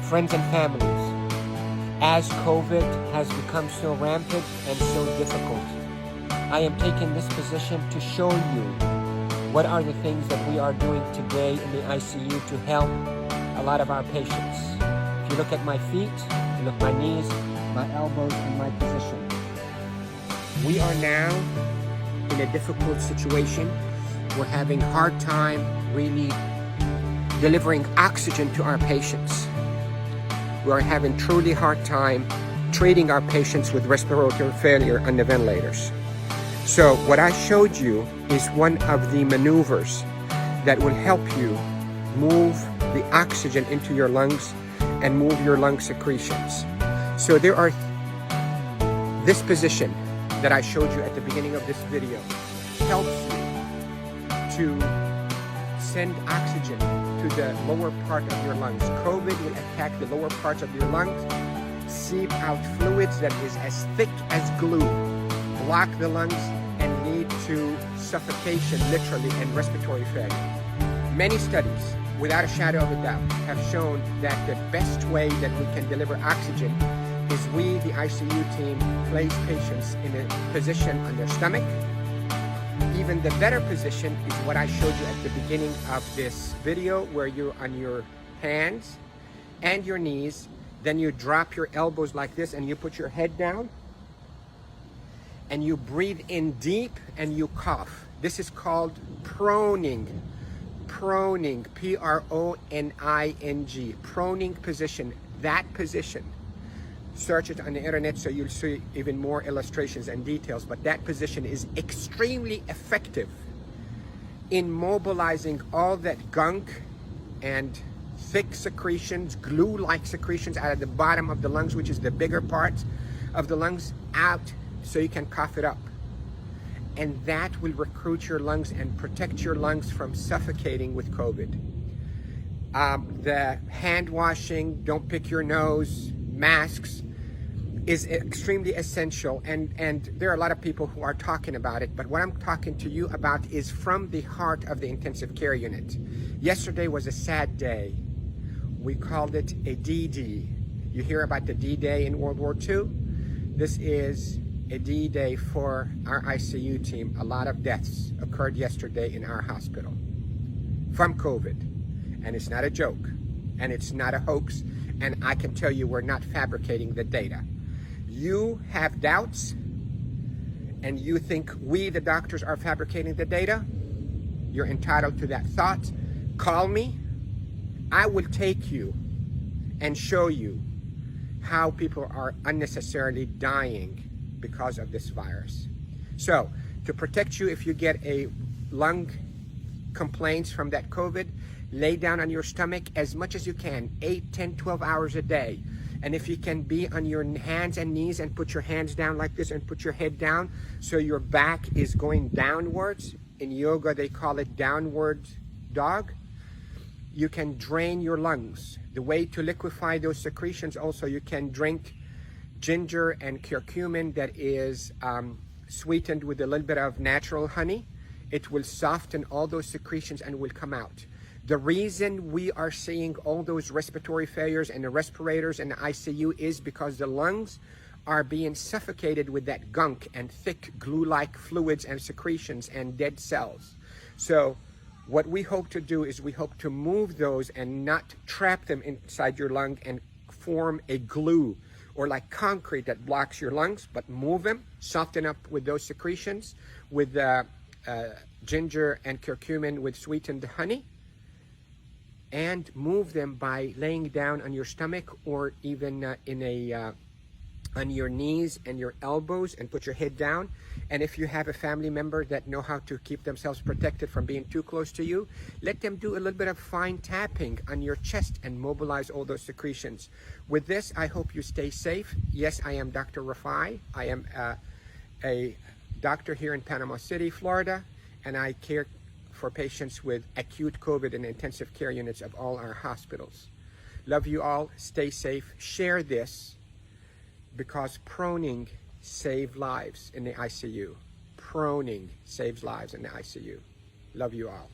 friends and families, as COVID has become so rampant and so difficult, I am taking this position to show you what are the things that we are doing today in the ICU to help a lot of our patients. If you look at my feet, you look at my knees, my elbows, and my position. We are now in a difficult situation. We're having a hard time really delivering oxygen to our patients. We are having truly hard time treating our patients with respiratory failure on the ventilators. So what I showed you is one of the maneuvers that will help you move the oxygen into your lungs and move your lung secretions. So there are this position that I showed you at the beginning of this video helps you to send oxygen to the lower part of your lungs. COVID will attack the lower parts of your lungs, seep out fluids that is as thick as glue, block the lungs, and lead to suffocation, literally, and respiratory failure. Many studies, without a shadow of a doubt, have shown that the best way that we can deliver oxygen is we, the ICU team, place patients in a position on their stomach. Even the better position is what I showed you at the beginning of this video, where you're on your hands and your knees, then you drop your elbows like this and you put your head down and you breathe in deep and you cough. This is called proning. Proning, P-R-O-N-I-N-G, proning position, that position. Search it on the internet so you'll see even more illustrations and details, but that position is extremely effective in mobilizing all that gunk and thick secretions, glue-like secretions out of the bottom of the lungs, which is the bigger part of the lungs, out so you can cough it up. And that will recruit your lungs and protect your lungs from suffocating with COVID. The hand washing, don't pick your nose, masks, is extremely essential, and there are a lot of people who are talking about it, but what I'm talking to you about is from the heart of the intensive care unit. Yesterday was a sad day. We called it a D-Day. You hear about the D-Day in World War II? This is a D-Day for our ICU team. A lot of deaths occurred yesterday in our hospital from COVID, and it's not a joke, and it's not a hoax, and I can tell you we're not fabricating the data. You have doubts and you think we, the doctors, are fabricating the data. You're entitled to that thought. Call me. I will take you and show you how people are unnecessarily dying because of this virus. So to protect you, if you get a lung complaints from that COVID, lay down on your stomach as much as you can, 8, 10, 12 hours a day. And if you can be on your hands and knees and put your hands down like this and put your head down so your back is going downwards. In yoga, they call it downward dog. You can drain your lungs. The way to liquefy those secretions also, you can drink ginger and curcumin that is sweetened with a little bit of natural honey. It will soften all those secretions and will come out. The reason we are seeing all those respiratory failures and the respirators and the ICU is because the lungs are being suffocated with that gunk and thick glue-like fluids and secretions and dead cells. So what we hope to do is we hope to move those and not trap them inside your lung and form a glue or like concrete that blocks your lungs, but move them, soften up with those secretions with ginger and curcumin with sweetened honey, and move them by laying down on your stomach or even on your knees and your elbows and put your head down. And if you have a family member that know how to keep themselves protected from being too close to you, let them do a little bit of fine tapping on your chest and mobilize all those secretions. With this, I hope you stay safe. Yes, I am Dr. Rafai. I am a doctor here in Panama City, Florida, and I care for patients with acute COVID in intensive care units of all our hospitals. Love you all. Stay safe. Share this, because proning saves lives in the ICU. Proning saves lives in the ICU. Love you all.